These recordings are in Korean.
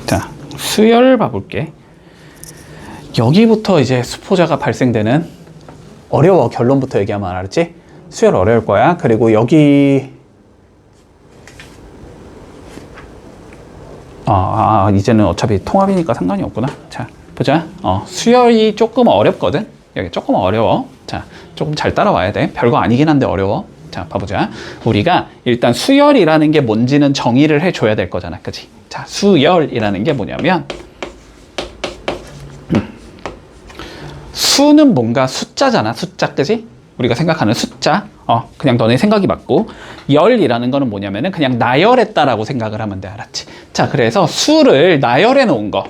자, 수열 봐볼게. 여기부터 이제 수포자가 발생되는 어려워. 결론부터 얘기하면 알았지? 수열 어려울 거야. 그리고 여기 이제는 어차피 통합이니까 상관이 없구나. 자, 보자. 수열이 조금 어렵거든. 여기 조금 어려워. 자, 조금 잘 따라와야 돼. 별거 아니긴 한데 어려워. 자, 봐보자. 우리가 일단 수열이라는 게 뭔지는 정의를 해줘야 될 거잖아. 그치? 자, 수열이라는 게 뭐냐면 수는 뭔가 숫자잖아. 숫자, 그치? 우리가 생각하는 숫자. 그냥 너네 생각이 맞고, 열이라는 거는 뭐냐면은 그냥 나열했다라고 생각을 하면 돼. 알았지? 자, 그래서 수를 나열해 놓은 거.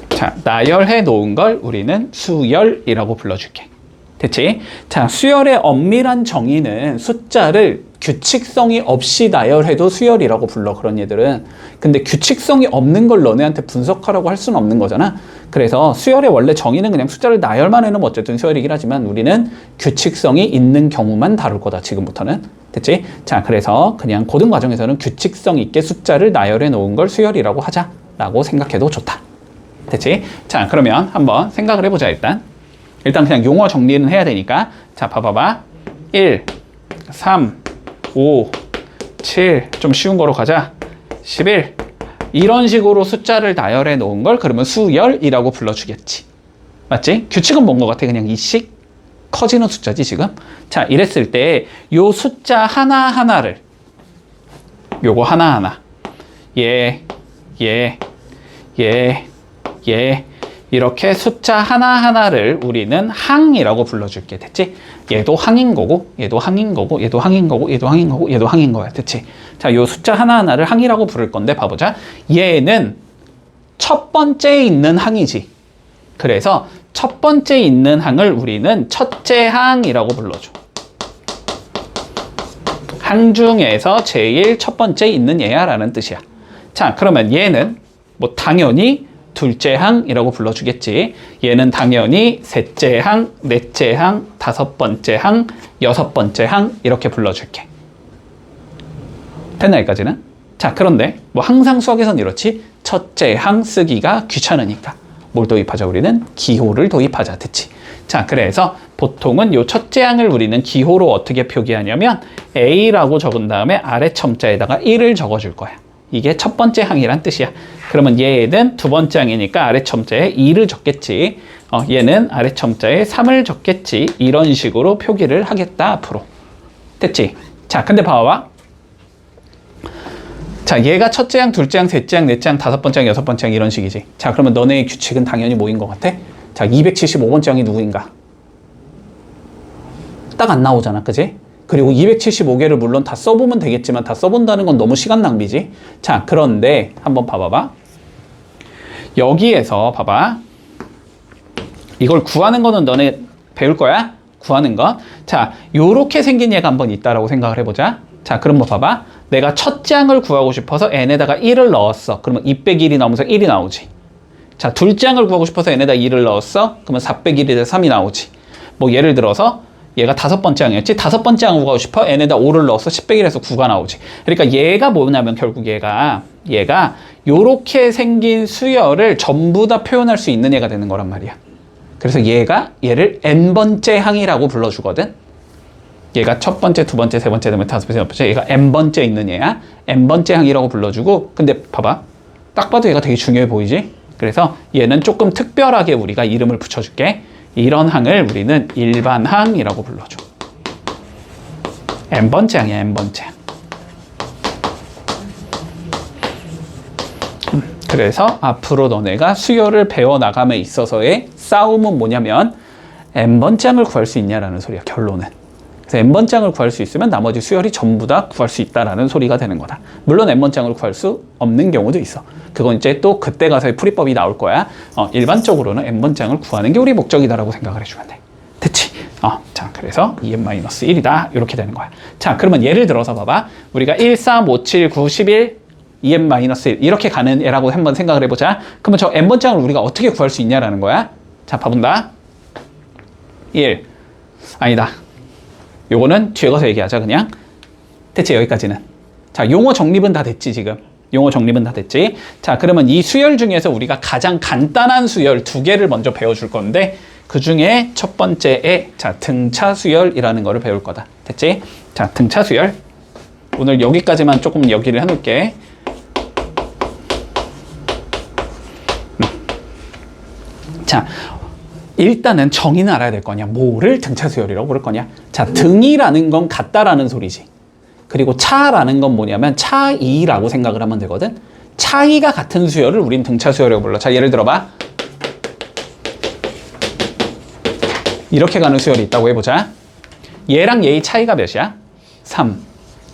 자, 나열해 놓은 걸 우리는 수열이라고 불러줄게. 됐지? 자, 수열의 엄밀한 정의는 숫자를 규칙성이 없이 나열해도 수열이라고 불러, 그런 얘들은. 근데 규칙성이 없는 걸 너네한테 분석하라고 할 수는 없는 거잖아. 그래서 수열의 원래 정의는 그냥 숫자를 나열만 해놓으면 어쨌든 수열이긴 하지만 우리는 규칙성이 있는 경우만 다룰 거다, 지금부터는. 됐지? 자, 그래서 그냥 고등 과정에서는 규칙성 있게 숫자를 나열해 놓은 걸 수열이라고 하자라고 생각해도 좋다. 됐지? 자, 그러면 한번 생각을 해보자. 일단 그냥 용어 정리는 해야 되니까. 자, 봐봐봐. 1, 3, 5, 7, 좀 쉬운 거로 가자. 11, 이런 식으로 숫자를 나열해 놓은 걸 그러면 수열이라고 불러주겠지. 맞지? 규칙은 뭔 것 같아? 그냥 이씩 커지는 숫자지, 지금. 자, 이랬을 때 요 숫자 하나하나를, 요거 하나하나, 얘, 이렇게 숫자 하나하나를 우리는 항이라고 불러줄게. 됐지? 얘도 항인 거고, 얘도 항인 거고, 얘도 항인 거고, 얘도 항인 거고, 얘도 항인 거야. 됐지? 자, 요 숫자 하나하나를 항이라고 부를 건데, 봐보자. 얘는 첫 번째에 있는 항이지. 그래서 첫 번째에 있는 항을 우리는 첫째 항이라고 불러줘. 항 중에서 제일 첫 번째에 있는 얘야 라는 뜻이야. 자, 그러면 얘는 뭐 당연히 둘째 항이라고 불러주겠지. 얘는 당연히 셋째 항, 넷째 항, 다섯 번째 항, 여섯 번째 항 이렇게 불러줄게. 됐나, 여기까지는? 자, 그런데 뭐 항상 수학에선 이렇지. 첫째 항 쓰기가 귀찮으니까 뭘 도입하자? 우리는 기호를 도입하자. 됐지? 자, 그래서 보통은 요 첫째 항을 우리는 기호로 어떻게 표기하냐면 A라고 적은 다음에 아래 첨자에다가 1을 적어줄 거야. 이게 첫 번째 항이란 뜻이야. 그러면 얘는 두 번째 항이니까 아래 첨자에 2를 적겠지. 얘는 아래 첨자에 3을 적겠지. 이런 식으로 표기를 하겠다, 앞으로. 됐지? 자, 근데 봐봐. 자, 얘가 첫째 항, 둘째 항, 셋째 항, 넷째 항, 다섯 번째 항, 여섯 번째 항 이런 식이지. 자, 그러면 너네의 규칙은 당연히 뭐인 것 같아? 자, 275번째 항이 누구인가? 딱 안 나오잖아, 그지? 그리고 275개를 물론 다 써보면 되겠지만 다 써본다는 건 너무 시간 낭비지. 자, 그런데 한번 봐봐봐. 여기에서 봐봐. 이걸 구하는 거는 너네 배울 거야? 구하는 거. 자, 요렇게 생긴 얘가 한번 있다라고 생각을 해보자. 자, 그럼 뭐 봐봐. 내가 첫째 항을 구하고 싶어서 n에다가 1을 넣었어. 그러면 2 빼기 1이 나오면서 1이 나오지. 자, 둘째 항을 구하고 싶어서 n에다 2를 넣었어. 그러면 4 빼기 1이 돼서 3이 나오지. 뭐 예를 들어서 얘가 다섯 번째 항이었지. 다섯 번째 항을 구하고 싶어. n에다 5를 넣어서 10 빼기 1에서 9가 나오지. 그러니까 얘가 뭐냐면 결국 얘가 요렇게 생긴 수열을 전부 다 표현할 수 있는 얘가 되는 거란 말이야. 그래서 얘를 n번째 항이라고 불러주거든. 얘가 첫 번째, 두 번째, 세 번째, 네 번째, 다섯 번째, 여섯 번째, 얘가 n번째 있는 얘야. n번째 항이라고 불러주고, 근데 봐봐. 딱 봐도 얘가 되게 중요해 보이지? 그래서 얘는 조금 특별하게 우리가 이름을 붙여줄게. 이런 항을 우리는 일반 항이라고 불러줘. n번째 항이야, n번째 항. 그래서 앞으로 너네가 수열을 배워나감에 있어서의 싸움은 뭐냐면 n번째 항을 구할 수 있냐라는 소리야, 결론은. 그래서 n번째 항을 구할 수 있으면 나머지 수열이 전부 다 구할 수 있다라는 소리가 되는 거다. 물론 n번째 항을 구할 수 없는 경우도 있어. 그건 이제 또 그때 가서의 풀이법이 나올 거야. 일반적으로는 n번째 항을 구하는 게 우리 목적이다라고 생각을 해주면 돼. 됐지? 자, 그래서 2n-1이다. 이렇게 되는 거야. 자, 그러면 예를 들어서 봐봐. 우리가 1, 3, 5, 7, 9, 11, 2n-1 이렇게 가는 애라고 한번 생각을 해보자. 그러면 저 n번째 항을 우리가 어떻게 구할 수 있냐라는 거야. 자, 봐본다. 1. 아니다. 요거는 뒤에 가서 얘기하자, 그냥. 대체 여기까지는. 자, 용어 정립은 다 됐지, 지금. 용어 정립은 다 됐지. 자, 그러면 이 수열 중에서 우리가 가장 간단한 수열 두 개를 먼저 배워줄 건데, 그 중에 첫 번째에, 자, 등차 수열이라는 거를 배울 거다. 됐지? 자, 등차 수열. 오늘 여기까지만 조금 여기를 해놓을게. 자, 일단은 정의는 알아야 될 거냐. 뭐를 등차 수열이라고 부를 거냐. 자, 등이라는 건 같다라는 소리지. 그리고 차라는 건 뭐냐면 차이라고 생각을 하면 되거든. 차이가 같은 수열을 우린 등차 수열이라고 불러. 자, 예를 들어봐. 이렇게 가는 수열이 있다고 해보자. 얘랑 얘의 차이가 몇이야? 3.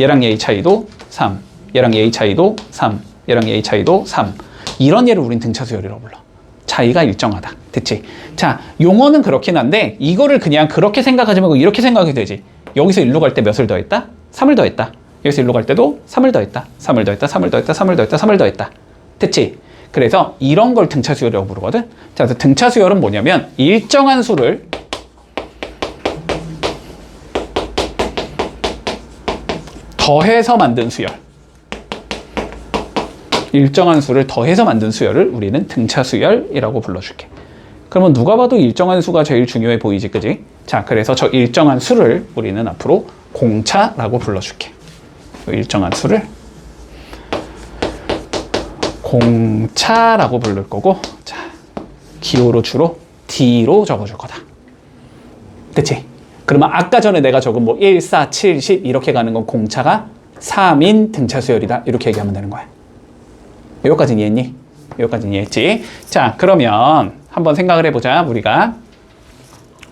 얘랑 얘의 차이도 3. 얘랑 얘의 차이도 3. 얘랑 얘의 차이도 3. 이런 얘를 우린 등차 수열이라고 불러. 차이가 일정하다. 됐지? 자, 용어는 그렇긴 한데 이거를 그냥 그렇게 생각하지 말고 이렇게 생각이 되지. 여기서 일로 갈 때 몇을 더했다? 3을 더했다. 여기서 일로 갈 때도 3을 더했다. 3을 더했다. 3을 더했다. 3을 더했다. 3을 더했다. 됐지? 그래서 이런 걸 등차 수열이라고 부르거든. 자, 그래서 등차 수열은 뭐냐면 일정한 수를 더해서 만든 수열. 일정한 수를 더해서 만든 수열을 우리는 등차 수열이라고 불러줄게. 그러면 누가 봐도 일정한 수가 제일 중요해 보이지, 그지? 자, 그래서 저 일정한 수를 우리는 앞으로 공차라고 불러줄게. 일정한 수를 공차라고 부를 거고, 자, 기호로 주로 D로 적어줄 거다. 됐지? 그러면 아까 전에 내가 적은 뭐 1, 4, 7, 10 이렇게 가는 건 공차가 3인 등차 수열이다. 이렇게 얘기하면 되는 거야. 여기까지는 이해했니? 여기까지는 이해했지? 자, 그러면 한번 생각을 해보자. 우리가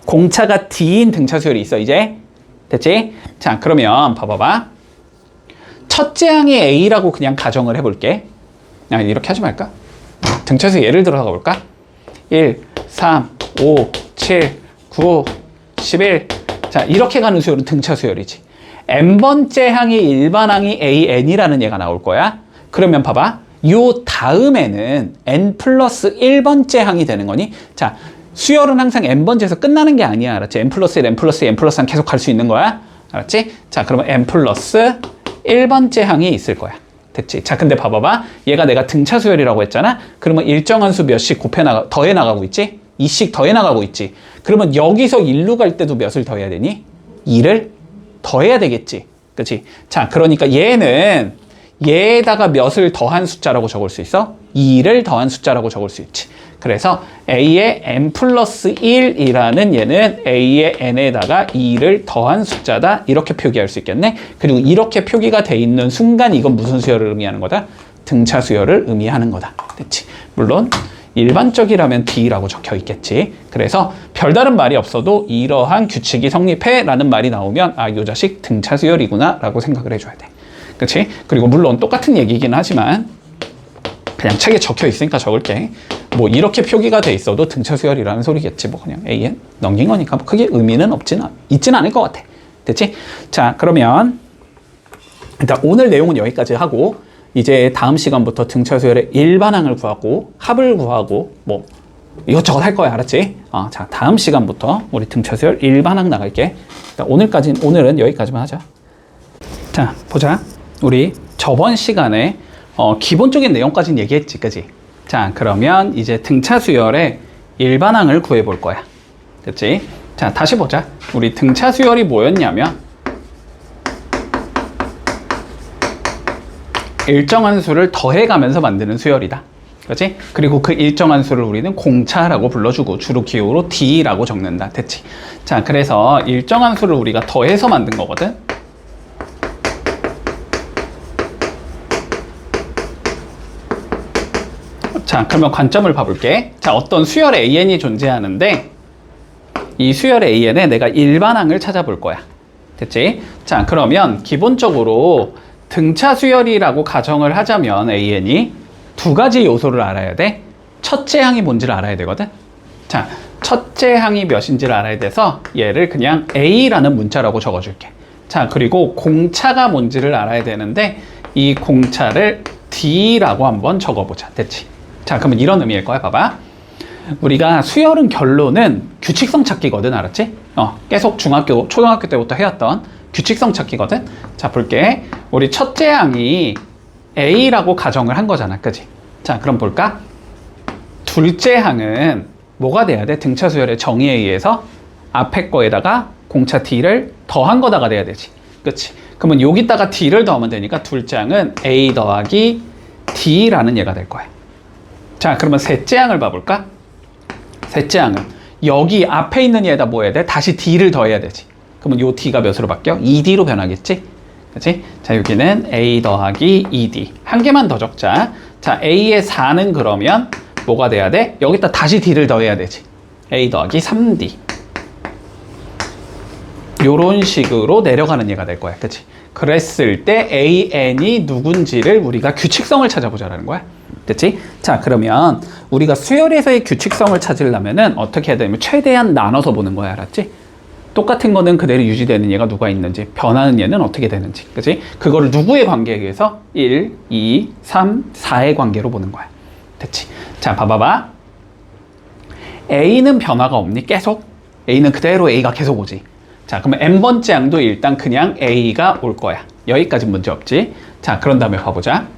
공차가 D인 등차 수열이 있어, 이제. 됐지? 자, 그러면 봐봐봐. 첫째 항이 A라고 그냥 가정을 해볼게. 아, 이렇게 하지 말까? 등차 수열 예를 들어서 볼까? 1, 3, 5, 7, 9, 11. 자, 이렇게 가는 수열은 등차 수열이지. n번째 항이 일반항이 AN이라는 얘가 나올 거야. 그러면 봐봐. 요 다음에는 n 플러스 1번째 항이 되는 거니? 자, 수열은 항상 n번째에서 끝나는 게 아니야. 알았지? n 플러스 1, n 플러스 2, n 플러스 3 계속 갈 수 있는 거야. 알았지? 자, 그러면 n 플러스 1번째 항이 있을 거야. 됐지? 자, 근데 봐봐봐. 얘가 내가 등차 수열이라고 했잖아? 그러면 일정한 수 몇씩 더해 나가고 있지? 2씩 더해 나가고 있지? 그러면 여기서 1로 갈 때도 몇을 더해야 되니? 2를 더해야 되겠지? 그치? 자, 그러니까 얘는 얘에다가 몇을 더한 숫자라고 적을 수 있어? 2를 더한 숫자라고 적을 수 있지. 그래서 A의 n 플러스 1이라는 얘는 A의 n에다가 2를 더한 숫자다. 이렇게 표기할 수 있겠네. 그리고 이렇게 표기가 돼 있는 순간 이건 무슨 수열을 의미하는 거다? 등차 수열을 의미하는 거다. 됐지? 물론 일반적이라면 D라고 적혀 있겠지. 그래서 별다른 말이 없어도 이러한 규칙이 성립해 라는 말이 나오면 아, 요 자식 등차 수열이구나 라고 생각을 해줘야 돼. 그치? 그리고 물론 똑같은 얘기긴 하지만 그냥 책에 적혀 있으니까 적을게. 뭐 이렇게 표기가 돼 있어도 등차 수열이라는 소리겠지. 뭐 그냥 AN 넘긴 거니까 뭐 크게 의미는 있진 않을 것 같아. 됐지? 자, 그러면 일단 오늘 내용은 여기까지 하고 이제 다음 시간부터 등차 수열의 일반항을 구하고 합을 구하고 뭐 이것저것 할 거야. 알았지? 자, 다음 시간부터 우리 등차 수열 일반항 나갈게. 오늘은 여기까지만 하자. 자, 보자. 우리 저번 시간에 기본적인 내용까지는 얘기했지, 그지? 자, 그러면 이제 등차 수열의 일반항을 구해볼 거야. 됐지? 자, 다시 보자. 우리 등차 수열이 뭐였냐면 일정한 수를 더해가면서 만드는 수열이다. 그렇지? 그리고 그 일정한 수를 우리는 공차라고 불러주고 주로 기호로 D라고 적는다. 됐지? 자, 그래서 일정한 수를 우리가 더해서 만든 거거든. 자, 그러면 관점을 봐볼게. 자, 어떤 수열 AN이 존재하는데 이 수열 AN에 내가 일반항을 찾아볼 거야. 됐지? 자, 그러면 기본적으로 등차 수열이라고 가정을 하자면 AN이 두 가지 요소를 알아야 돼. 첫째 항이 뭔지를 알아야 되거든. 자, 첫째 항이 몇인지를 알아야 돼서 얘를 그냥 A라는 문자라고 적어줄게. 자, 그리고 공차가 뭔지를 알아야 되는데 이 공차를 D라고 한번 적어보자. 됐지? 자, 그러면 이런 의미일 거야. 봐봐. 우리가 수열은 결론은 규칙성 찾기거든. 알았지? 계속 초등학교 때부터 해왔던 규칙성 찾기거든. 자, 볼게. 우리 첫째 항이 A라고 가정을 한 거잖아. 그지? 자, 그럼 볼까? 둘째 항은 뭐가 돼야 돼? 등차 수열의 정의에 의해서 앞에 거에다가 공차 D를 더한 거다가 돼야 되지. 그치? 그러면 여기다가 D를 더하면 되니까 둘째 항은 A 더하기 D라는 얘가 될 거야. 자, 그러면 셋째 항을 봐볼까? 셋째 항은 여기 앞에 있는 얘에다 뭐 해야 돼? 다시 D를 더해야 되지. 그러면 요 D가 몇으로 바뀌어? 2D로 변하겠지? 그치? 자, 여기는 A 더하기 2D. 한 개만 더 적자. 자, A의 4는 그러면 뭐가 돼야 돼? 여기다 다시 D를 더해야 되지. A 더하기 3D. 요런 식으로 내려가는 얘가 될 거야. 그치? 그랬을 때 AN이 누군지를 우리가 규칙성을 찾아보자라는 거야. 됐지? 자, 그러면 우리가 수열에서의 규칙성을 찾으려면은 어떻게 해야 되냐면 최대한 나눠서 보는 거야. 알았지? 똑같은 거는 그대로 유지되는 얘가 누가 있는지, 변하는 얘는 어떻게 되는지. 그치? 그거를 누구의 관계에 의해서 1, 2, 3, 4의 관계로 보는 거야. 됐지? 자, 봐봐봐. A는 변화가 없니? 계속? A는 그대로 A가 계속 오지. 자, 그러면 n번째 항도 일단 그냥 A가 올 거야. 여기까지 문제 없지? 자, 그런 다음에 봐보자.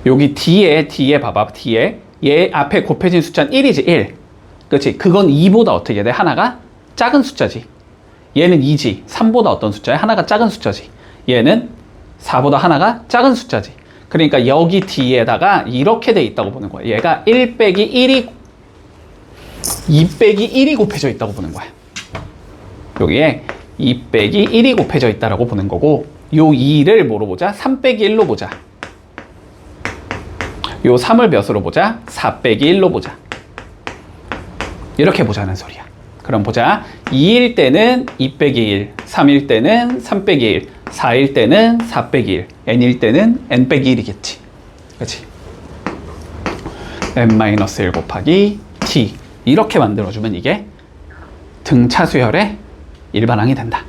여기 D에 봐봐. D에 얘 앞에 곱해진 숫자는 1이지. 1. 그치? 그건 2보다 어떻게 돼? 하나가 작은 숫자지. 얘는 2지. 3보다 어떤 숫자야? 하나가 작은 숫자지. 얘는 4보다 하나가 작은 숫자지. 그러니까 여기 D에다가 이렇게 돼 있다고 보는 거야. 얘가 1 빼기 1이 2 빼기 1이 곱해져 있다고 보는 거야. 여기에 2 빼기 1이 곱해져 있다라고 보는 거고, 요 2를 뭐로 보자? 3 빼기 1로 보자. 요 3을 몇으로 보자? 4 빼기 1로 보자. 이렇게 보자는 소리야. 그럼 보자. 2일 때는 2 빼기 1, 3일 때는 3 빼기 1, 4일 때는 4 빼기 1, n일 때는 n 빼기 1이겠지. 그치? n-1 곱하기 t. 이렇게 만들어주면 이게 등차 수열의 일반항이 된다.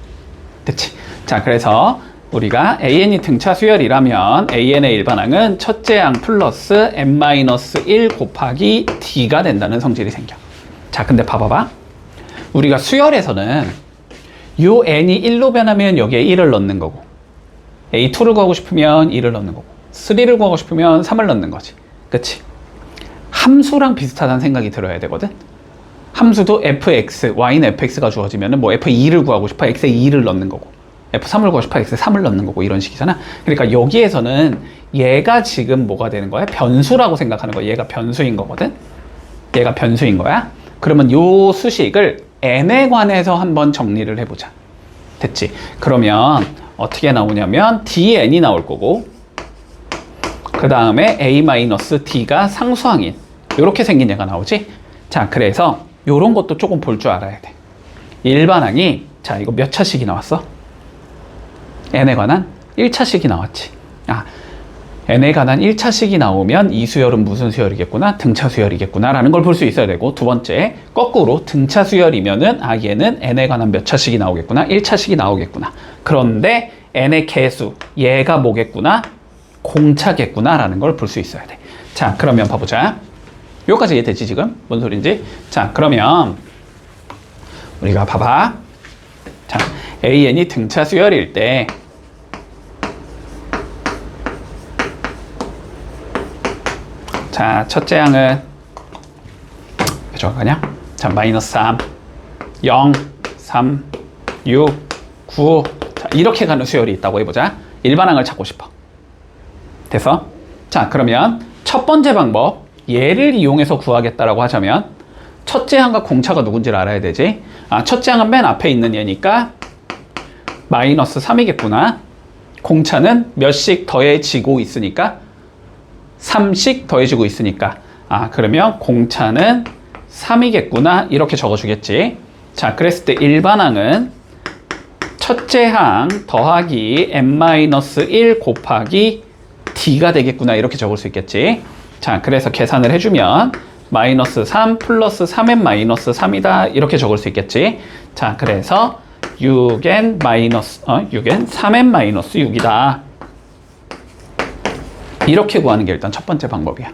됐지? 자, 그래서 우리가 AN이 등차 수열이라면 AN의 일반항은 첫째 항 플러스 n-1 곱하기 D가 된다는 성질이 생겨. 자, 근데 봐봐봐. 우리가 수열에서는 요 n이 1로 변하면 여기에 1을 넣는 거고, A2를 구하고 싶으면 2를 넣는 거고, 3를 구하고 싶으면 3을 넣는 거지. 그치? 함수랑 비슷하다는 생각이 들어야 되거든? 함수도 fx, y는 fx가 주어지면 뭐 f2를 구하고 싶어 x에 2를 넣는 거고, f3을 구하고 싶어 x에 3을 넣는 거고, 이런 식이잖아. 그러니까 여기에서는 얘가 지금 뭐가 되는 거야? 변수라고 생각하는 거야. 얘가 변수인 거거든? 얘가 변수인 거야. 그러면 요 수식을 n에 관해서 한번 정리를 해보자. 됐지? 그러면 어떻게 나오냐면 dn이 나올 거고, 그 다음에 a-d가 상수항인 이렇게 생긴 얘가 나오지? 자, 그래서 요런 것도 조금 볼 줄 알아야 돼. 일반항이, 자, 이거 몇 차식이 나왔어? n에 관한 1차식이 나왔지. 아, n에 관한 1차식이 나오면 이 수열은 무슨 수열이겠구나? 등차 수열이겠구나 라는 걸 볼 수 있어야 되고, 두 번째, 거꾸로 등차 수열이면은 아, 얘는 n에 관한 몇 차식이 나오겠구나? 1차식이 나오겠구나. 그런데 n의 개수, 얘가 뭐겠구나? 공차겠구나 라는 걸 볼 수 있어야 돼. 자, 그러면 봐보자. 여기까지 이해되지 지금? 뭔 소린지? 자, 그러면 우리가 봐봐. 자, AN이 등차 수열일 때 자, 첫째 항은 몇 조각 가냐? 자, 마이너스 3, 0, 3, 6, 9. 자, 이렇게 가는 수열이 있다고 해보자. 일반항을 찾고 싶어. 돼서? 자, 그러면 첫 번째 방법, 얘를 이용해서 구하겠다라고 하자면 첫째 항과 공차가 누군지를 알아야 되지. 아, 첫째 항은 맨 앞에 있는 얘니까 마이너스 3이겠구나. 공차는 몇씩 더해지고 있으니까 3씩 더해지고 있으니까, 아, 그러면 공차는 3이겠구나 이렇게 적어주겠지. 자, 그랬을 때 일반항은 첫째 항 더하기 n-1 곱하기 d가 되겠구나 이렇게 적을 수 있겠지. 자, 그래서 계산을 해주면 마이너스 3 플러스 3n 마이너스 3이다 이렇게 적을 수 있겠지. 자, 그래서 6n 마이너스 6n 3n 마이너스 6이다 이렇게 구하는 게 일단 첫 번째 방법이야.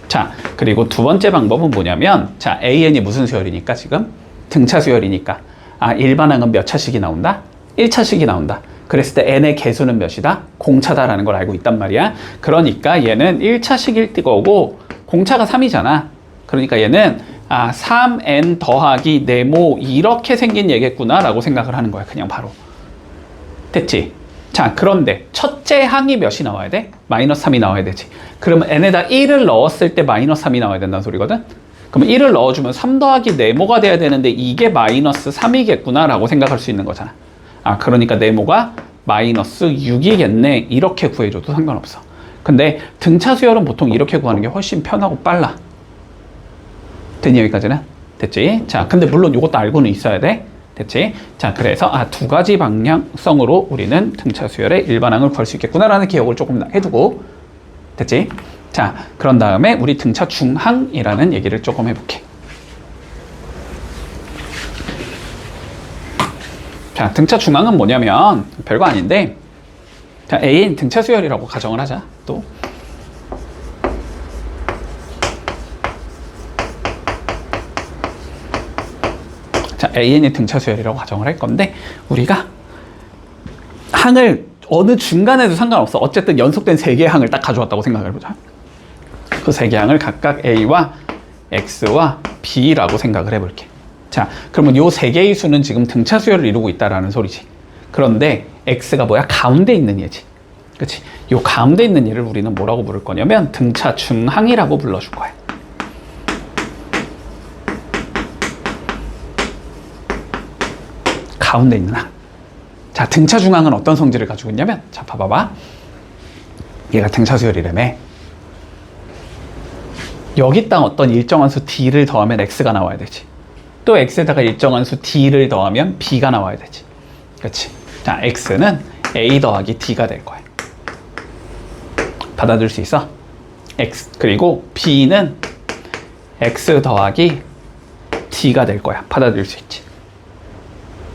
자, 그리고 두 번째 방법은 뭐냐면, 자, AN이 무슨 수열이니까 지금 등차 수열이니까, 아, 일반항은 몇 차식이 나온다? 1차식이 나온다. 그랬을 때 n의 개수는 몇이다? 공차다라는 걸 알고 있단 말이야. 그러니까 얘는 1차식 1띠거고 공차가 3이잖아. 그러니까 얘는 3n 더하기 네모 이렇게 생긴 얘겠구나 라고 생각을 하는 거야. 그냥 바로. 됐지? 자, 그런데 첫째 항이 몇이 나와야 돼? 마이너스 3이 나와야 되지. 그러면 n에다 1을 넣었을 때 마이너스 3이 나와야 된다는 소리거든? 그럼 1을 넣어주면 3 더하기 네모가 돼야 되는데 이게 마이너스 3이겠구나 라고 생각할 수 있는 거잖아. 그러니까 네모가 마이너스 6이겠네. 이렇게 구해줘도 상관없어. 근데 등차 수열은 보통 이렇게 구하는 게 훨씬 편하고 빨라. 됐니, 여기까지는? 됐지? 자, 근데 물론 이것도 알고는 있어야 돼. 됐지? 자, 그래서 두 가지 방향성으로 우리는 등차 수열의 일반항을 구할 수 있겠구나라는 기억을 조금 해두고. 됐지? 자, 그런 다음에 우리 등차 중항이라는 얘기를 조금 해볼게. 자, 등차 중항은 뭐냐면 별거 아닌데, 자, A인 등차 수열이라고 가정을 하자. 또 자, AN이 등차 수열이라고 가정을 할 건데, 우리가 항을 어느 중간에도 상관없어. 어쨌든 연속된 3개의 항을 딱 가져왔다고 생각을 해보자. 그 3개의 항을 각각 A와 X와 B라고 생각을 해볼게. 자, 그러면 요 3개의 수는 지금 등차 수열을 이루고 있다라는 소리지. 그런데 X가 뭐야? 가운데 있는 얘지. 그치? 요 가운데 있는 얘를 우리는 뭐라고 부를 거냐면 등차 중항이라고 불러줄 거야. 가운데 있는 항. 자, 등차 중항은 어떤 성질을 가지고 있냐면, 자, 봐봐봐. 얘가 등차 수열이라며. 여기다 어떤 일정한 수 D를 더하면 X가 나와야 되지. 또 X에다가 일정한 수 D를 더하면 B가 나와야 되지. 그렇지? 자, X는 A 더하기 D가 될 거야. 받아들일 수 있어? X. 그리고 B는 X 더하기 D가 될 거야. 받아들일 수 있지.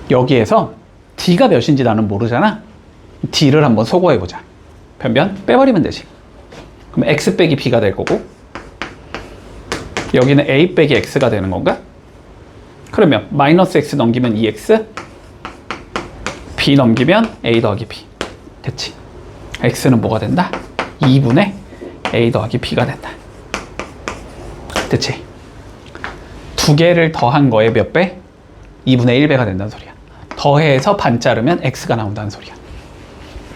여기에서 D가 몇인지 나는 모르잖아. D를 한번 소거해보자. 변변 빼버리면 되지. 그럼 X 빼기 B가 될 거고, 여기는 A 빼기 X가 되는 건가? 그러면 마이너스 X 넘기면 2X, B 넘기면 A 더하기 B. 됐지? X는 뭐가 된다? 2분의 A 더하기 B가 된다. 됐지? 두 개를 더한 거에 몇 배? 2분의 1배가 된다는 소리야. 더해서 반 자르면 X가 나온다는 소리야.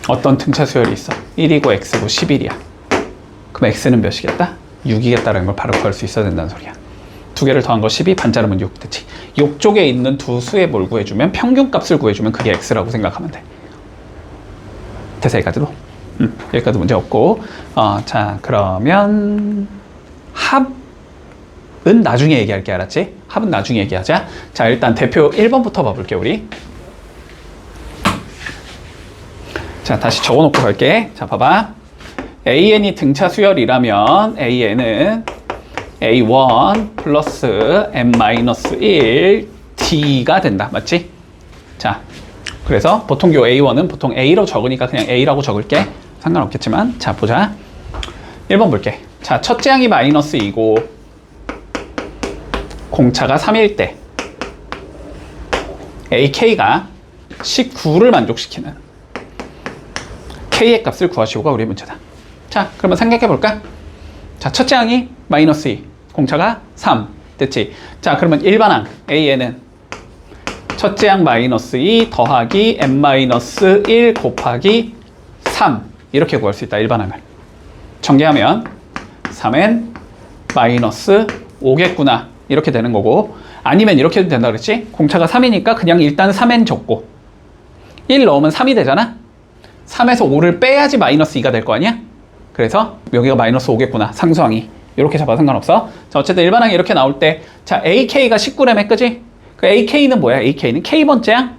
어떤 등차 수열이 있어? 1이고 X고 11이야. 그럼 X는 몇이겠다? 6이겠다라는 걸 바로 구할 수 있어야 된다는 소리야. 두 개를 더한 거 12, 반 자르면 6. 됐지? 옆쪽에 있는 두 수의 뭘 구해주면, 평균값을 구해주면 그게 X라고 생각하면 돼. 됐어, 여기까지도? 여기까지 문제 없고. 자, 그러면 합은 나중에 얘기할게, 알았지? 합은 나중에 얘기하자. 자, 일단 대표 1번부터 봐볼게, 우리. 자, 다시 적어놓고 갈게. 자, 봐봐. AN이 등차 수열이라면 AN은 A1 플러스 M-1 D가 된다. 맞지? 자, 그래서 보통 요 A1은 보통 A로 적으니까 그냥 A라고 적을게. 상관없겠지만. 자, 보자. 1번 볼게. 자, 첫째 항이 마이너스 2고 공차가 3일 때 AK가 19를 만족시키는 K의 값을 구하시오가 우리의 문제다. 자, 그러면 생각해볼까? 자, 첫째 항이 마이너스 2, 공차가 3. 됐지? 자, 그러면 일반항 AN은 첫째 항 마이너스 2 더하기 M-1 곱하기 3 이렇게 구할 수 있다, 일반항을. 전개하면 3n 마이너스 5겠구나 이렇게 되는 거고, 아니면 이렇게 해도 된다 그랬지? 공차가 3이니까 그냥 일단 3n 적고 1 넣으면 3이 되잖아? 3에서 5를 빼야지 마이너스 2가 될 거 아니야? 그래서 여기가 마이너스 5겠구나, 상수항이. 이렇게 잡아도 상관없어. 자, 어쨌든 일반항이 이렇게 나올 때, 자, AK가 19래매, 그지? 그 AK는 뭐야? AK는 K번째 항?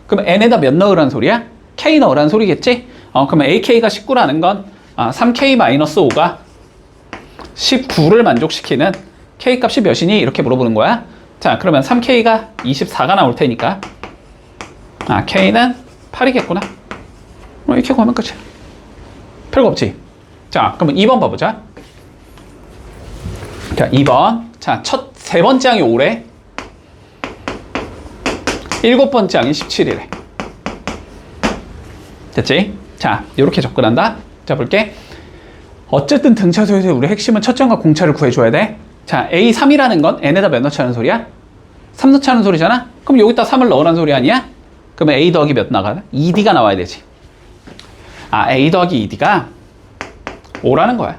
그럼 N에다 몇 넣으라는 소리야? K 넣으라는 소리겠지? 그러면 AK가 19라는 건 3K-5가 19를 만족시키는 K 값이 몇이니? 이렇게 물어보는 거야. 자, 그러면 3K가 24가 나올 테니까 K는 8이겠구나. 이렇게 구하면 끝이야. 별거 없지? 자, 그러면 2번 봐보자. 자, 2번. 자, 세 번째 항이 5래. 7번째 항이 17이래. 됐지? 자, 이렇게 접근한다. 자, 볼게. 어쨌든 등차수에서 우리 핵심은 첫째 항과 공차를 구해줘야 돼. 자, A3이라는 건 n에다 몇 넣자는 소리야? 3 넣자는 소리잖아? 그럼 여기다 3을 넣으라는 소리 아니야? 그러면 A 더하기 몇 나가? 2D가 나와야 되지. 아, A 더하기 2D가 5라는 거야.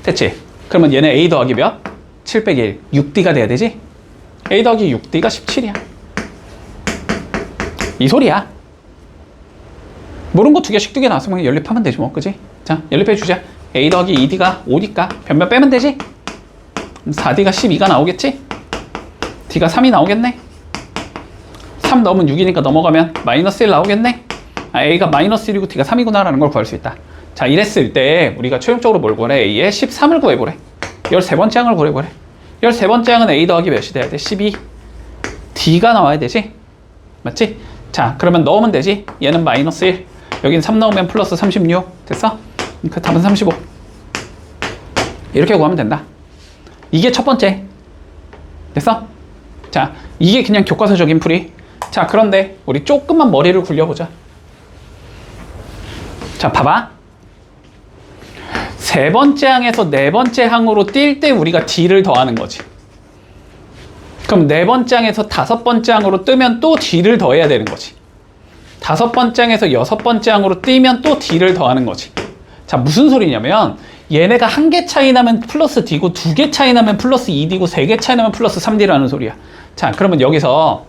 됐지? 그러면 얘는 A 더하기 몇? 7 빼기 1. 6D가 돼야 되지? A 더하기 6D가 17이야. 이 소리야. 모르는 거 2개씩 2개 나왔으면 연립하면 되지 뭐, 그지? 자, 연립해주자. A 더하기 2D가 5니까 변변 빼면 되지? 4D가 12가 나오겠지? D가 3이 나오겠네? 3 넣으면 6이니까 넘어가면 마이너스 1 나오겠네? 아, A가 마이너스 1이고 D가 3이구나 라는 걸 구할 수 있다. 자, 이랬을 때 우리가 최종적으로 뭘 구하래? A의 13을 구해보래. 13번째 항을 구해보래. 13번째 항은 A 더하기 몇이 돼야 돼? 12. D가 나와야 되지? 맞지? 자, 그러면 넣으면 되지? 얘는 마이너스 1. 여긴 3 넣으면 플러스 36. 됐어? 그 답은 35. 이렇게 구하면 된다. 이게 첫 번째. 됐어? 자, 이게 그냥 교과서적인 풀이. 자, 그런데 우리 조금만 머리를 굴려보자. 자, 봐봐. 세 번째 항에서 네 번째 항으로 뛸 때 우리가 D를 더하는 거지. 그럼 네 번째 항에서 다섯 번째 항으로 뜨면 또 D를 더해야 되는 거지. 다섯 번째 항에서 여섯 번째 항으로 뛰면 또 D를 더하는 거지. 자, 무슨 소리냐면 얘네가 한 개 차이 나면 플러스 D고 두 개 차이 나면 플러스 2D고 세 개 차이 나면 플러스 3D라는 소리야. 자, 그러면 여기서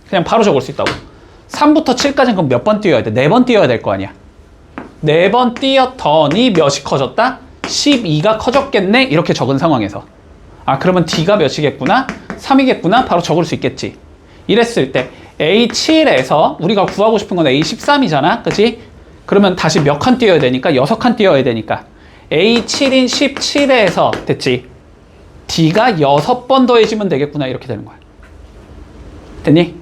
그냥 바로 적을 수 있다고. 3부터 7까지는 그럼 몇 번 뛰어야 돼? 4번 뛰어야 될 거 아니야. 4번 뛰었더니 몇이 커졌다? 12가 커졌겠네? 이렇게 적은 상황에서. 아, 그러면 D가 몇이겠구나? 3이겠구나? 바로 적을 수 있겠지. 이랬을 때 A7에서 우리가 구하고 싶은 건 A13이잖아. 그치? 그러면 다시 몇 칸 뛰어야 되니까? 6칸 뛰어야 되니까. A7인 17에서 됐지? D가 6번 더해지면 되겠구나. 이렇게 되는 거야. 됐니?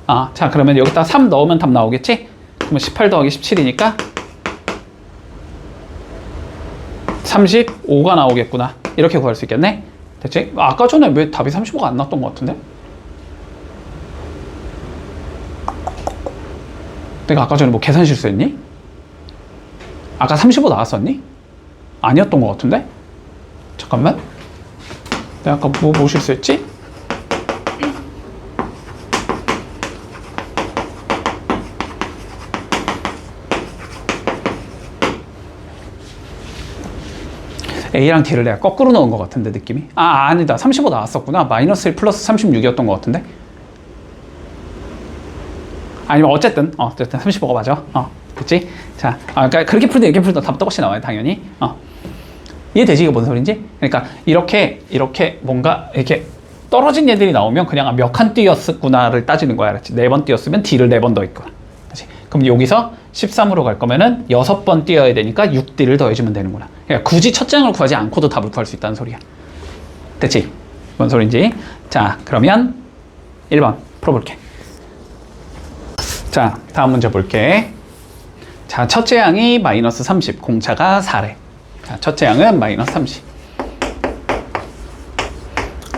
아, 자, 그러면 여기다 3 넣으면 답 나오겠지? 그러면 18 더하기 17이니까 35가 나오겠구나. 이렇게 구할 수 있겠네? 됐지? 아까 전에 왜 답이 35가 안 나왔던 것 같은데? 내가 아까 전에 뭐 계산 실수했니? 아까 35 나왔었니? 아니었던 것 같은데? 잠깐만. 내가 아까 뭐 실수했지? A랑 D를 내가 거꾸로 넣은 것 같은데 느낌이? 아, 아니다. 35 나왔었구나. 마이너스 1 플러스 36이었던 것 같은데? 아니면 어쨌든 35가 맞아. 됐지? 자, 그러니까 그렇게 풀든 이렇게 풀든 답 똑같이 나와요, 당연히. 이해되지? 이게 뭔 소린지? 그러니까 이렇게 뭔가 이렇게 떨어진 얘들이 나오면 그냥 몇 칸 뛰었구나를 따지는 거야, 알았지? 4번 뛰었으면 D를 4번 더했구나. 그렇지? 그럼 여기서 13으로 갈 거면은 6번 뛰어야 되니까 6D를 더해주면 되는구나. 그러니까 굳이 첫 장을 구하지 않고도 답을 구할 수 있다는 소리야. 됐지? 뭔 소린지? 자, 그러면 1번 풀어볼게. 자, 다음 문제 볼게. 자, 첫째 항이 마이너스 30, 공차가 4래. 자, 첫째 항은 마이너스 30.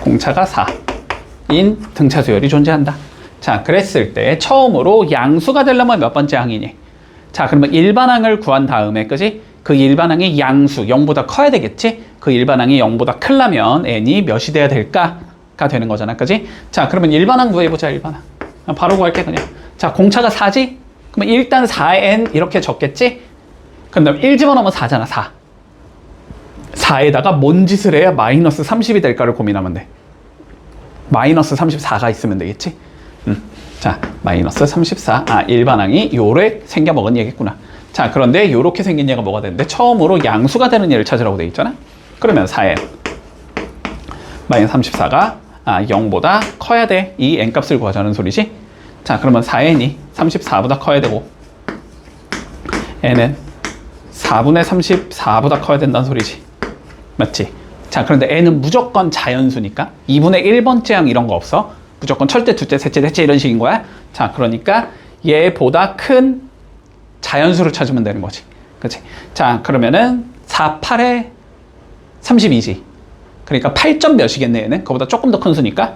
공차가 4인 등차 수열이 존재한다. 자, 그랬을 때 처음으로 양수가 되려면 몇 번째 항이니? 자, 그러면 일반항을 구한 다음에, 그지? 그 일반항이 양수, 0보다 커야 되겠지? 그 일반항이 0보다 크려면 n이 몇이 돼야 될까가 되는 거잖아, 그지? 자, 그러면 일반항 구해보자, 일반항. 바로 구할게, 그냥. 자, 공차가 4지? 그러면 일단 4n 이렇게 적겠지? 그럼 1 집어넣으면 4잖아, 4. 4에다가 뭔 짓을 해야 마이너스 30이 될까를 고민하면 돼. 마이너스 34가 있으면 되겠지? 자, 마이너스 34. 아, 일반항이 요래 생겨먹은 얘겠구나. 자, 그런데 요렇게 생긴 얘가 뭐가 되는데 처음으로 양수가 되는 얘를 찾으라고 돼 있잖아? 그러면 4n 마이너스 34가 0보다 커야 돼. 이 n값을 구하자는 소리지? 자, 그러면 4n이 34보다 커야 되고 n은 4분의 34보다 커야 된다는 소리지. 맞지? 자, 그런데 n은 무조건 자연수니까 2분의 1번째 항 이런 거 없어. 무조건 철대, 둘째, 셋째, 넷째 이런 식인 거야. 자, 그러니까 얘보다 큰 자연수를 찾으면 되는 거지. 그치? 자, 그러면은 4, 8에 32지. 그러니까 8점 몇이겠네, 얘는. 그거보다 조금 더 큰 수니까.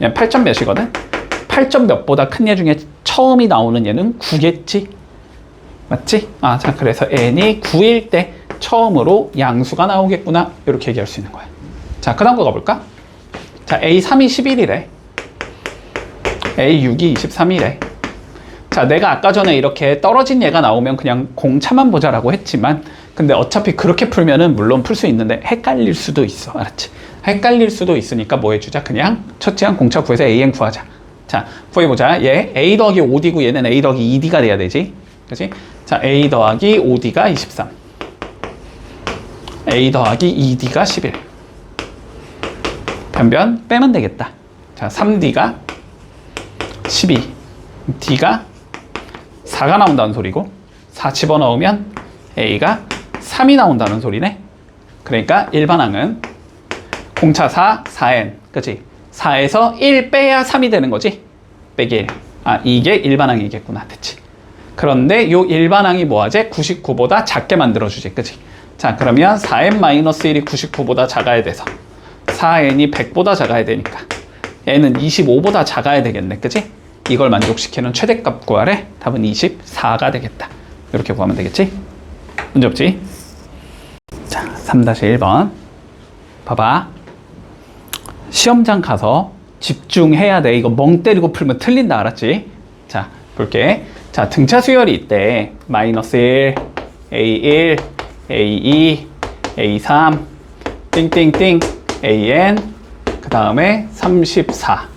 얘는 8점 몇이거든. 8점 몇보다 큰 얘 중에 처음이 나오는 얘는 9겠지? 맞지? 자, 그래서 n이 9일 때 처음으로 양수가 나오겠구나. 이렇게 얘기할 수 있는 거야. 자, 그 다음 거 가볼까? 자, A3이 11이래. A6이 23이래. 자, 내가 아까 전에 이렇게 떨어진 얘가 나오면 그냥 공차만 보자라고 했지만, 근데 어차피 그렇게 풀면은 물론 풀 수 있는데 헷갈릴 수도 있어. 알았지? 헷갈릴 수도 있으니까 뭐 해주자? 그냥 첫째 항 공차 구해서 AN 구하자. 자, 구해보자. 얘 A 더하기 5D고 얘는 A 더하기 2D가 돼야 되지. 그치? 자, A 더하기 5D가 23. A 더하기 2D가 11. 변변 빼면 되겠다. 자, 3D가 12. D가 4가 나온다는 소리고, 4 집어넣으면 A가 3이 나온다는 소리네. 그러니까 일반항은 공차 4, 4n. 그치? 4에서 1 빼야 3이 되는 거지? 빼기 1. 이게 일반항이겠구나. 됐지? 그런데 요 일반항이 뭐하지? 99보다 작게 만들어주지. 그치? 자, 그러면 4n-1이 99보다 작아야 돼서 4n이 100보다 작아야 되니까 얘는 25보다 작아야 되겠네. 그치? 이걸 만족시키는 최대값 구하래. 답은 24가 되겠다. 이렇게 구하면 되겠지? 문제 없지? 자, 3-1번. 봐봐. 시험장 가서 집중해야 돼. 이거 멍 때리고 풀면 틀린다. 알았지? 자, 볼게. 자, 등차 수열이 있대. -1, A1, A2, A3, 띵띵띵, AN, 그 다음에 34.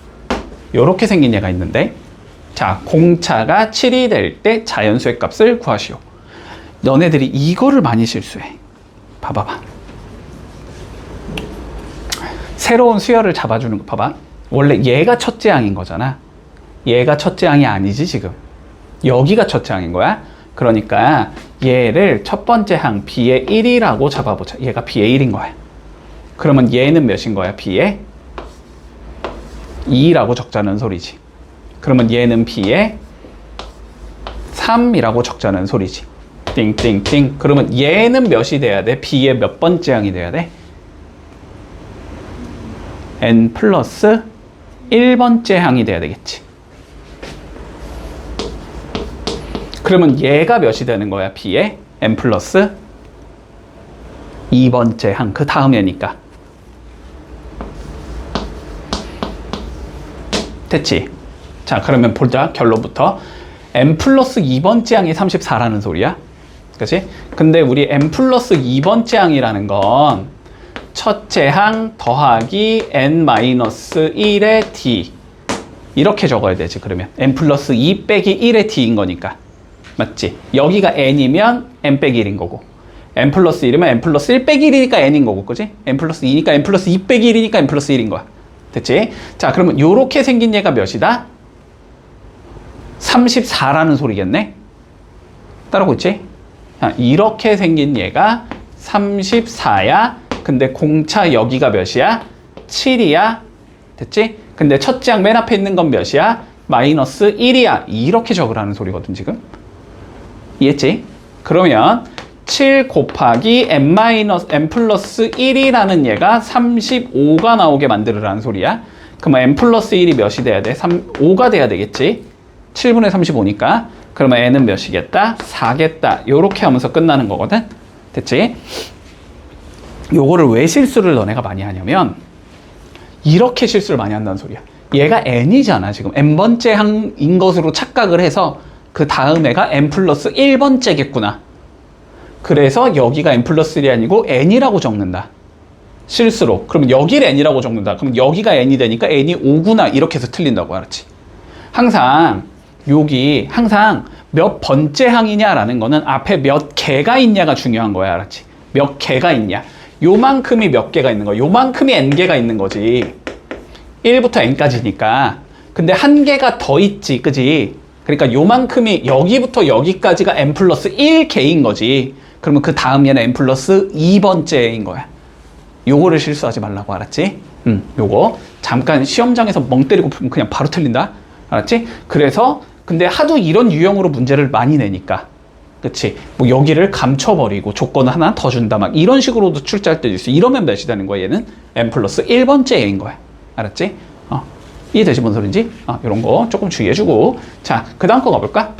요렇게 생긴 얘가 있는데, 자, 공차가 7이 될 때 자연수의 값을 구하시오. 너네들이 이거를 많이 실수해. 봐봐봐. 새로운 수열을 잡아주는 거 봐봐. 원래 얘가 첫째 항인 거잖아. 얘가 첫째 항이 아니지 지금. 여기가 첫째 항인 거야. 그러니까 얘를 첫 번째 항 B의 1이라고 잡아보자. 얘가 B의 1인 거야. 그러면 얘는 몇인 거야? B의 2라고 적자는 소리지. 그러면 얘는 B의 3이라고 적자는 소리지. 띵띵띵. 그러면 얘는 몇이 돼야 돼? B의 몇 번째 항이 돼야 돼? N 플러스 1번째 항이 돼야 되겠지. 그러면 얘가 몇이 되는 거야? B의 N 플러스 2번째 항. 그 다음 얘니까. 됐지? 자, 그러면 보자. 결론부터. N 플러스 2번째 항이 34라는 소리야. 그치? 근데 우리 N 플러스 2번째 항이라는 건 첫째 항 더하기 N-1의 D. 이렇게 적어야 되지. 그러면 N 플러스 2 빼기 1의 D인 거니까. 맞지? 여기가 N이면 N 빼기 1인 거고, N 플러스 1이면 N 플러스 1 빼기 1이니까 N인 거고, 그치? N 플러스 2니까 N 플러스 2 빼기 1이니까 N 플러스 1인 거야. 됐지? 자, 그러면 요렇게 생긴 얘가 몇이다? 34라는 소리겠네? 따라오고 있지? 자, 이렇게 생긴 얘가 34야. 근데 공차 여기가 몇이야? 7이야. 됐지? 근데 첫째 항 맨 앞에 있는 건 몇이야? 마이너스 1이야. 이렇게 적으라는 소리거든 지금. 이해했지? 그러면 7 곱하기 n 플러스 1이라는 얘가 35가 나오게 만들으라는 소리야. 그러면 n 플러스 1이 몇이 돼야 돼? 5가 돼야 되겠지? 7분의 35니까. 그러면 n은 몇이겠다? 4겠다. 요렇게 하면서 끝나는 거거든. 됐지? 요거를 왜 실수를 너네가 많이 하냐면 이렇게 실수를 많이 한다는 소리야. 얘가 n이잖아. 지금 n번째 항인 것으로 착각을 해서 그 다음 애가 n 플러스 1번째겠구나. 그래서 여기가 n 플러스 1이 아니고 n이라고 적는다. 실수로. 그럼 여기를 n이라고 적는다. 그럼 여기가 n이 되니까 n이 5구나. 이렇게 해서 틀린다고. 알았지? 항상 여기 항상 몇 번째 항이냐라는 거는 앞에 몇 개가 있냐가 중요한 거야. 알았지? 몇 개가 있냐. 요만큼이 몇 개가 있는 거야. 요만큼이 n개가 있는 거지. 1부터 n까지니까. 근데 한 개가 더 있지. 그지? 그러니까 요만큼이 여기부터 여기까지가 n 플러스 1개인 거지. 그러면 그 다음 얘는 n 플러스 2번째인 거야. 요거를 실수하지 말라고. 알았지? 요거 잠깐 시험장에서 멍 때리고 풀면 그냥 바로 틀린다. 알았지? 그래서 근데 하도 이런 유형으로 문제를 많이 내니까, 그치? 뭐 여기를 감춰버리고 조건을 하나 더 준다 막 이런 식으로도 출제할 때도 있어. 이러면 몇이 되는 거야? 얘는 n 플러스 1번째인 거야. 알았지? 이해되지 뭔 소린지? 이런 거 조금 주의해주고. 자, 그 다음 거 가볼까?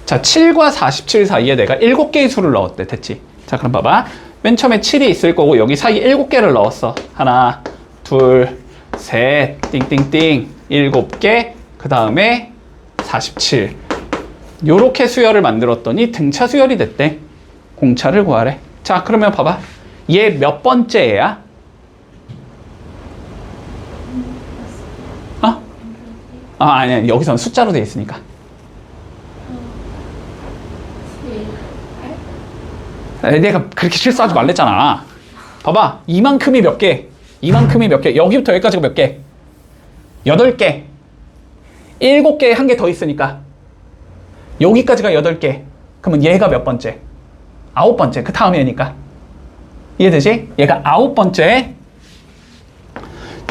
자, 7과 47 사이에 내가 7개의 수를 넣었대. 됐지? 자, 그럼 봐봐. 맨 처음에 7이 있을 거고 여기 사이에 7개를 넣었어. 하나, 둘, 셋, 띵띵띵, 7개. 그 다음에 47. 요렇게 수열을 만들었더니 등차 수열이 됐대. 공차를 구하래. 자, 그러면 봐봐. 얘 몇 번째 애야? 아니야. 여기서는 숫자로 돼 있으니까. 내가 그렇게 실수하지 말랬잖아. 봐봐. 이만큼이 몇 개? 이만큼이 몇 개? 여기부터 여기까지가 몇 개? 8개. 7개에 한 개 더 있으니까. 여기까지가 8개. 그러면 얘가 몇 번째? 9번째. 그 다음 애니까. 이해되지? 얘가 9번째.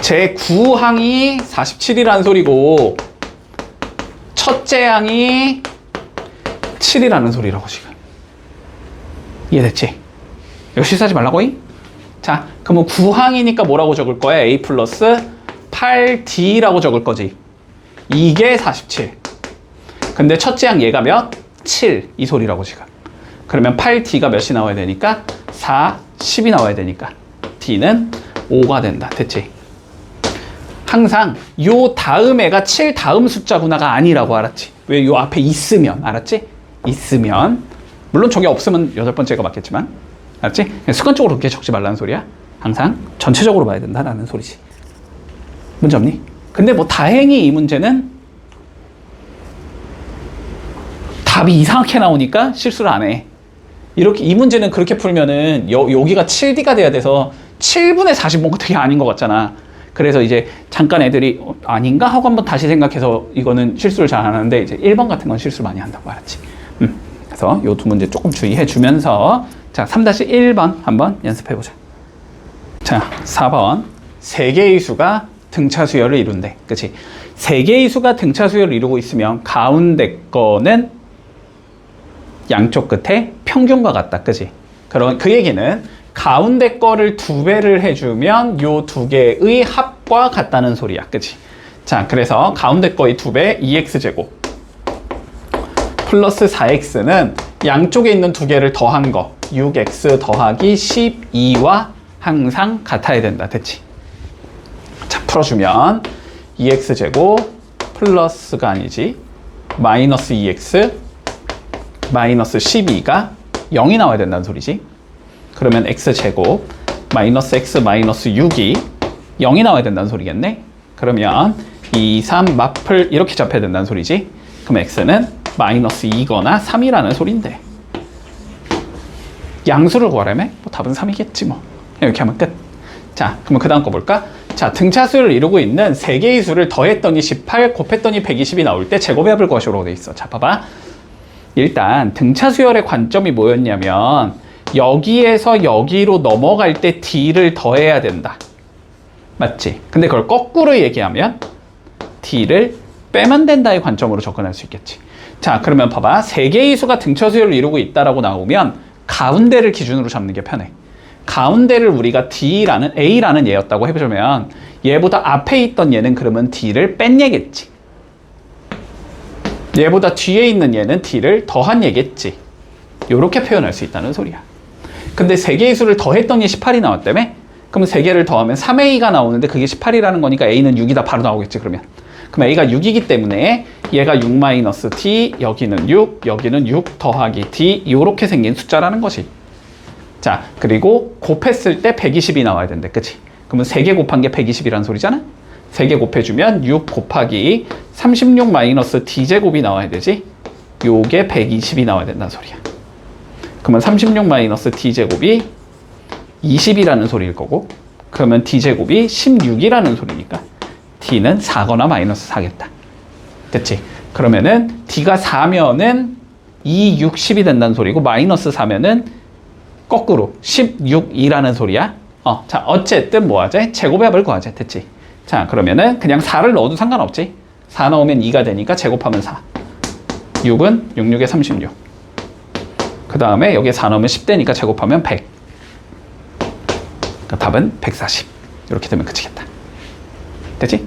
제 9항이 47이라는 소리고 첫째 항이 7이라는 소리라고 지금. 이해됐지? 이거 실수하지 말라고. 자, 그러면 9항이니까 뭐라고 적을 거야? A 플러스 8D라고 적을 거지. 이게 47. 근데 첫째 항 얘가 몇? 7. 이 소리라고 지금. 그러면 8D가 몇이 나와야 되니까? 4, 10이 나와야 되니까 D는 5가 된다. 됐지? 항상 요 다음 애가 7 다음 숫자구나가 아니라고 알았지? 왜? 요 앞에 있으면. 알았지? 있으면. 물론 저게 없으면 8번째가 맞겠지만. 알았지? 습관적으로 그렇게 적지 말라는 소리야. 항상 전체적으로 봐야 된다라는 소리지. 문제 없니? 근데 뭐 다행히 이 문제는 답이 이상하게 나오니까 실수를 안 해. 이렇게 이 문제는 그렇게 풀면은 여기가 7D가 돼야 돼서 7분의 40 뭔가 되게 아닌 것 같잖아. 그래서 이제 잠깐 애들이 아닌가 하고 한번 다시 생각해서 이거는 실수를 잘 안 하는데 이제 1번 같은 건 실수를 많이 한다고 알았지. 그래서 요 두 문제 조금 주의해 주면서 자, 3-1번 한번 연습해 보자. 자, 4번. 3개의 수가 등차 수열을 이룬대. 그치? 3개의 수가 등차 수열을 이루고 있으면 가운데 거는 양쪽 끝에 평균과 같다. 그치? 그 얘기는 가운데 거를 2배를 해주면 요 2개의 합과 같다는 소리야. 그치? 자, 그래서 가운데 거의 2배 2x제곱 플러스 4x는 양쪽에 있는 2개를 더한 거 6x 더하기 12와 항상 같아야 된다. 됐지? 자, 풀어주면 2x제곱 플러스가 아니지 마이너스 2x 마이너스 12가 0이 나와야 된다는 소리지. 그러면 x제곱 마이너스 x 마이너스 6이 0이 나와야 된다는 소리겠네. 그러면 2, 3 마플 이렇게 잡혀야 된다는 소리지. 그럼 x는 마이너스 2거나 3이라는 소린데 양수를 구하라며? 뭐 답은 3이겠지 뭐. 이렇게 하면 끝. 자, 그러면 그 다음 거 볼까? 자, 등차수를 이루고 있는 3개의 수를 더했더니 18, 곱했더니 120이 나올 때 제곱합을 구하시라고 돼 있어. 자, 봐봐. 일단 등차수열의 관점이 뭐였냐면 여기에서 여기로 넘어갈 때 D를 더해야 된다. 맞지? 근데 그걸 거꾸로 얘기하면 D를 빼면 된다의 관점으로 접근할 수 있겠지. 자, 그러면 봐봐. 3개의 수가 등차수열을 이루고 있다라고 나오면 가운데를 기준으로 잡는 게 편해. 가운데를 우리가 D라는 A라는 얘였다고 해보자면 얘보다 앞에 있던 얘는 그러면 D를 뺀 얘겠지. 얘보다 뒤에 있는 얘는 D를 더한 얘겠지. 요렇게 표현할 수 있다는 소리야. 근데 3개의 수를 더했더니 18이 나왔다며? 그러면 3개를 더하면 3A가 나오는데 그게 18이라는 거니까 A는 6이다 바로 나오겠지 그러면. 그럼 A가 6이기 때문에 얘가 6 마이너스 D, 여기는 6, 여기는 6 더하기 D 요렇게 생긴 숫자라는 거지. 자, 그리고 곱했을 때 120이 나와야 된대. 그치? 그러면 3개 곱한 게 120이라는 소리잖아? 3개 곱해주면 6 곱하기 36 마이너스 D제곱이 나와야 되지? 요게 120이 나와야 된다는 소리야. 그러면 36 마이너스 D제곱이 20이라는 소리일 거고 그러면 D제곱이 16이라는 소리니까 D는 4거나 마이너스 4겠다. 됐지? 그러면은 D가 4면은 2, 6, 10이 된다는 소리고 마이너스 4면은 거꾸로 16이라는 소리야. 자, 어쨌든 뭐 하지? 제곱합을 구하자. 됐지? 자, 그러면은 그냥 4를 넣어도 상관없지? 4 넣으면 2가 되니까 제곱하면 4. 6은 6, 6에 36. 그 다음에 여기에 4 넣으면 10되니까 제곱하면 100. 그러니까 답은 140. 이렇게 되면 끝이겠다. 됐지?